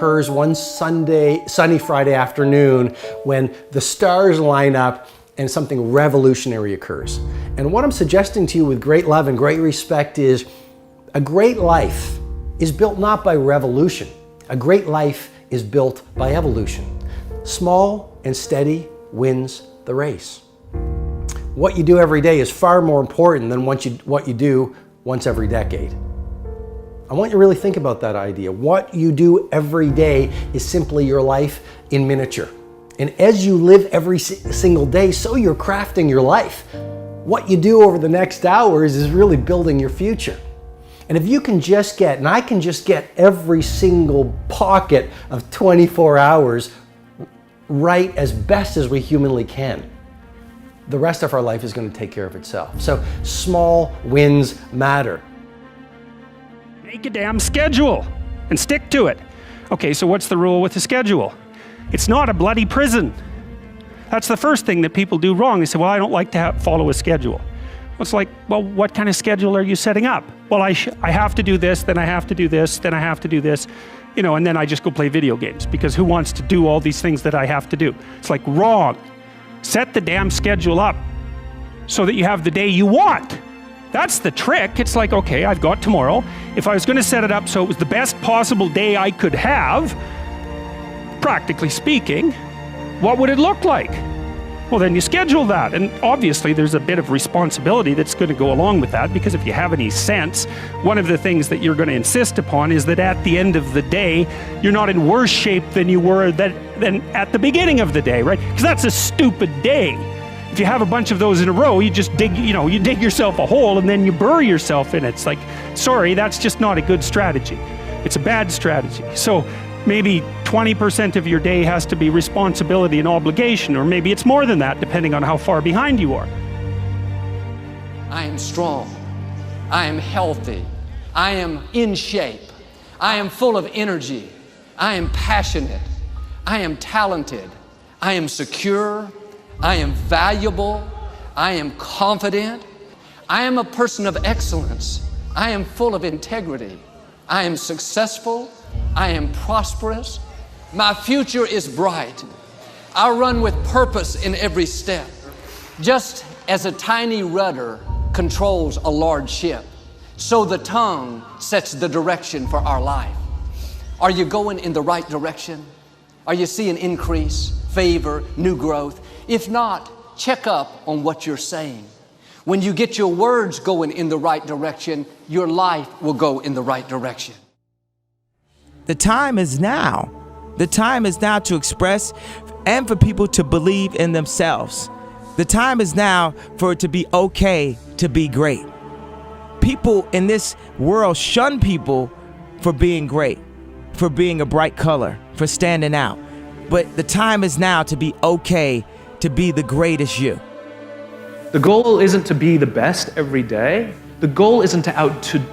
Occurs one sunny Friday afternoon when the stars line up and something revolutionary occurs. And what I'm suggesting to you with great love and great respect is a great life is built not by revolution. A great life is built by evolution. Small and steady wins the race. What you do every day is far more important than what you do once every decade. I want you to really think about that idea. What you do every day is simply your life in miniature. And as you live every single day, so you're crafting your life. What you do over the next hours is really building your future. And if you can just get, and I can just get every single pocket of 24 hours right as best as we humanly can, the rest of our life is going to take care of itself. So small wins matter. Make a damn schedule and stick to it. Okay, so what's the rule with the schedule? It's not a bloody prison. That's the first thing that people do wrong. They say, well, I don't like to follow a schedule. Well, it's like, well, what kind of schedule are you setting up? Well, I have to do this, then I have to do this, then I have to do this, you know, and then I just go play video games because who wants to do all these things that I have to do? It's like wrong. Set the damn schedule up so that you have the day you want. That's the trick. It's like, okay, I've got tomorrow. If I was going to set it up so it was the best possible day I could have, practically speaking, what would it look like? Well, then you schedule that. And obviously there's a bit of responsibility that's going to go along with that, because if you have any sense, one of the things that you're going to insist upon is that at the end of the day, you're not in worse shape than you were than at the beginning of the day, right? Because that's a stupid day. If you have a bunch of those in a row, you just dig yourself a hole and then you bury yourself in it. It's like, sorry, that's just not a good strategy. It's a bad strategy. So maybe 20% of your day has to be responsibility and obligation, or maybe it's more than that, depending on how far behind you are. I am strong. I am healthy. I am in shape. I am full of energy. I am passionate. I am talented. I am secure. I am valuable. I am confident. I am a person of excellence. I am full of integrity. I am successful. I am prosperous. My future is bright. I run with purpose in every step. Just as a tiny rudder controls a large ship, so the tongue sets the direction for our life. Are you going in the right direction? Are you seeing increase, favor, new growth? If not, check up on what you're saying. When you get your words going in the right direction, your life will go in the right direction. The time is now. The time is now to express and for people to believe in themselves. The time is now for it to be okay to be great. People in this world shun people for being great, for being a bright color, for standing out. But the time is now to be okay to be the greatest you. The goal isn't to be the best every day. The goal isn't to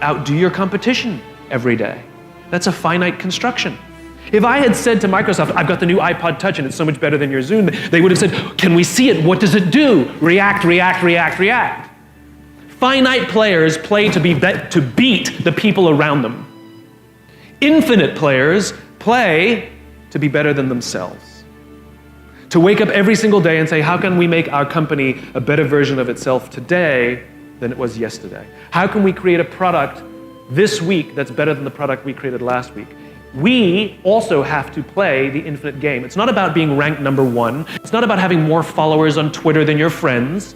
outdo your competition every day. That's a finite construction. If I had said to Microsoft, I've got the new iPod Touch and it's so much better than your Zoom, they would have said, can we see it? What does it do? React, react, react, react. Finite players play to beat the people around them. Infinite players play to be better than themselves. To wake up every single day and say, how can we make our company a better version of itself today than it was yesterday? How can we create a product this week that's better than the product we created last week? We also have to play the infinite game. It's not about being ranked number one. It's not about having more followers on Twitter than your friends.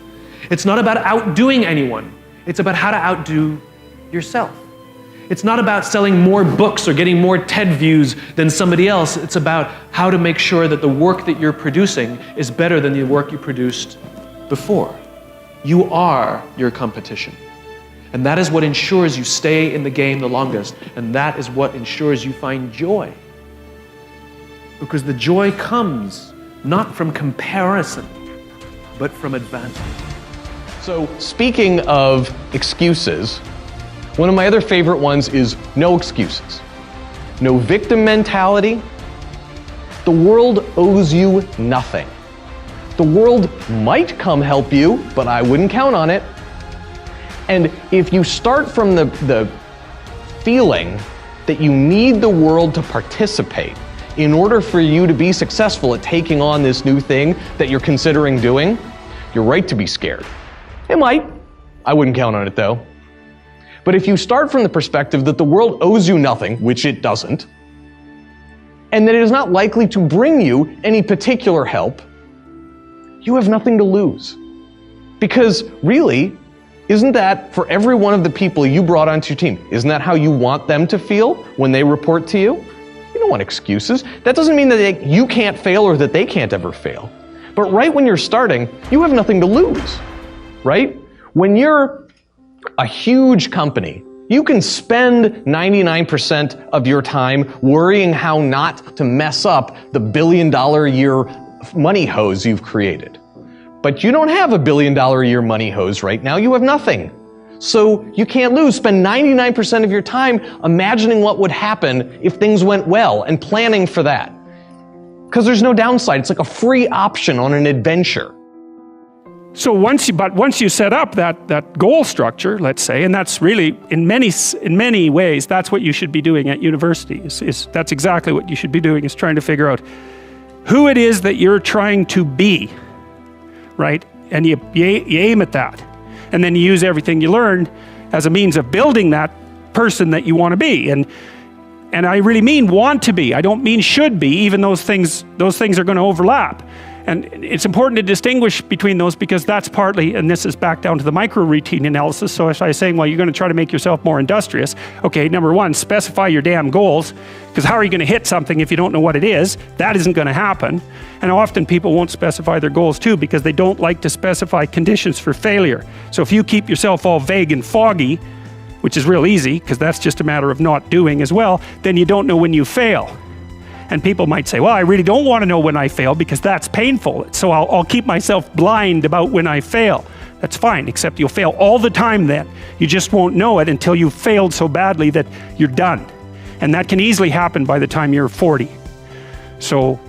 It's not about outdoing anyone. It's about how to outdo yourself. It's not about selling more books or getting more TED views than somebody else. It's about how to make sure that the work that you're producing is better than the work you produced before. You are your competition. And that is what ensures you stay in the game the longest. And that is what ensures you find joy. Because the joy comes not from comparison, but from advancement. So speaking of excuses, one of my other favorite ones is no excuses. No victim mentality. The world owes you nothing. The world might come help you, but I wouldn't count on it. And if you start from the feeling that you need the world to participate in order for you to be successful at taking on this new thing that you're considering doing, you're right to be scared. It might. I wouldn't count on it though. But if you start from the perspective that the world owes you nothing, which it doesn't, and that it is not likely to bring you any particular help, you have nothing to lose. Because really, isn't that for every one of the people you brought onto your team, isn't that how you want them to feel when they report to you? You don't want excuses. That doesn't mean that you can't fail or that they can't ever fail. But right when you're starting, you have nothing to lose, right? When you're a huge company, you can spend 99% of your time worrying how not to mess up the billion-dollar-a-year money hose you've created. But you don't have a billion-dollar-a-year money hose right now. You have nothing. So you can't lose. Spend 99% of your time imagining what would happen if things went well and planning for that. Because there's no downside. It's like a free option on an adventure. So once you set up that goal structure, let's say, and that's really in many ways that's what you should be doing at university. That's exactly what you should be doing, is trying to figure out who it is that you're trying to be, right? And you aim at that, and then you use everything you learned as a means of building that person that you want to be. And I really mean want to be. I don't mean should be. Even those things are going to overlap. And it's important to distinguish between those, because that's partly, and this is back down to the micro-routine analysis. So if I was saying, well, you're going to try to make yourself more industrious. Okay, number one, specify your damn goals, because how are you going to hit something if you don't know what it is? That isn't going to happen. And often people won't specify their goals too, because they don't like to specify conditions for failure. So if you keep yourself all vague and foggy, which is real easy, because that's just a matter of not doing as well, then you don't know when you fail. And people might say, well, I really don't want to know when I fail because that's painful. So I'll keep myself blind about when I fail. That's fine, except you'll fail all the time then. You just won't know it until you've failed so badly that you're done. And that can easily happen by the time you're 40. So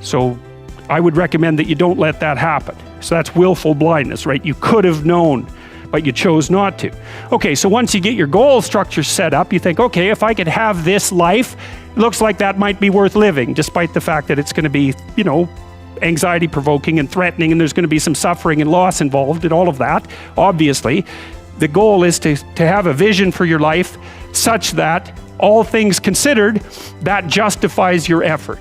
I would recommend that you don't let that happen. So that's willful blindness, right? You could have known, but you chose not to. Okay, so once you get your goal structure set up, you think, okay, if I could have this life, it looks like that might be worth living, despite the fact that it's going to be, anxiety provoking and threatening, and there's going to be some suffering and loss involved and all of that. Obviously, the goal is to have a vision for your life such that, all things considered, that justifies your effort.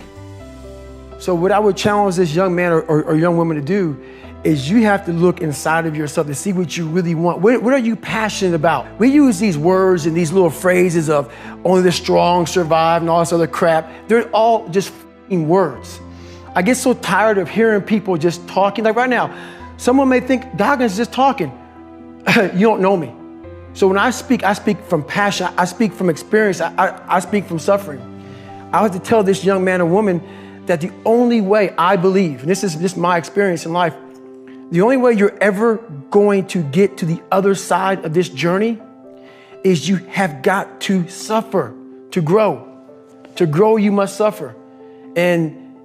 So what I would challenge this young man or young woman to do is you have to look inside of yourself to see what you really want. What are you passionate about? We use these words and these little phrases of only the strong survive and all this other crap. They're all just f***ing words. I get so tired of hearing people just talking. Like right now, someone may think Goggins is just talking. You don't know me. So when I speak from passion. I speak from experience. I speak from suffering. I have to tell this young man or woman that the only way I believe, and this is just my experience in life, the only way you're ever going to get to the other side of this journey is you have got to suffer to grow. To grow, you must suffer. And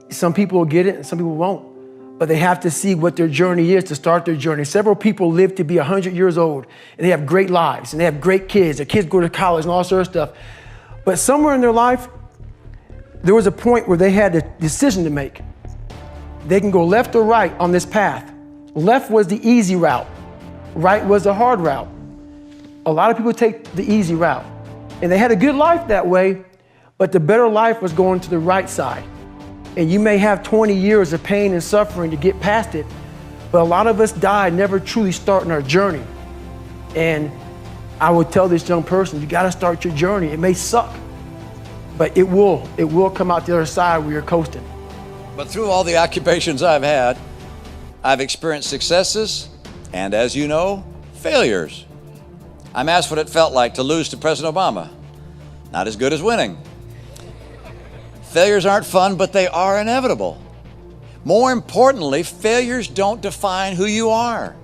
some people will get it and some people won't. But they have to see what their journey is to start their journey. Several people live to be 100 years old and they have great lives and they have great kids. Their kids go to college and all sorts of stuff. But somewhere in their life, there was a point where they had a decision to make. They can go left or right on this path. Left was the easy route. Right was the hard route. A lot of people take the easy route. And they had a good life that way, but the better life was going to the right side. And you may have 20 years of pain and suffering to get past it, but a lot of us die never truly starting our journey. And I would tell this young person, you gotta start your journey. It may suck, but it will come out the other side where you're coasting. But through all the occupations I've had, I've experienced successes and, as you know, failures. I'm asked what it felt like to lose to President Obama. Not as good as winning. Failures aren't fun, but they are inevitable. More importantly, failures don't define who you are.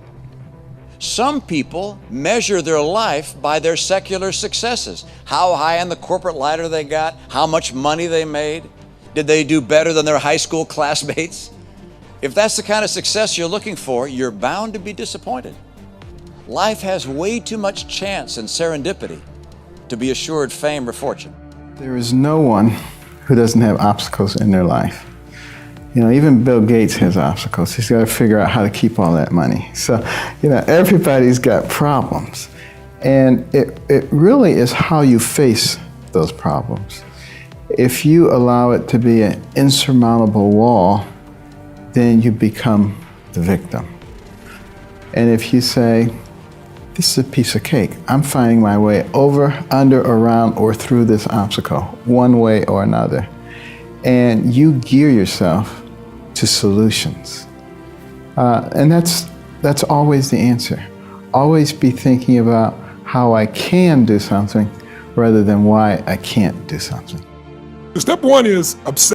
Some people measure their life by their secular successes. How high on the corporate ladder they got, how much money they made. Did they do better than their high school classmates? If that's the kind of success you're looking for, you're bound to be disappointed. Life has way too much chance and serendipity to be assured fame or fortune. There is no one who doesn't have obstacles in their life. You know, even Bill Gates has obstacles. He's got to figure out how to keep all that money. So, you know, everybody's got problems. And it really is how you face those problems. If you allow it to be an insurmountable wall, then you become the victim. And if you say, this is a piece of cake, I'm finding my way over, under, around, or through this obstacle, one way or another, and you gear yourself to solutions. And that's always the answer. Always be thinking about how I can do something rather than why I can't do something. Step one is obsess.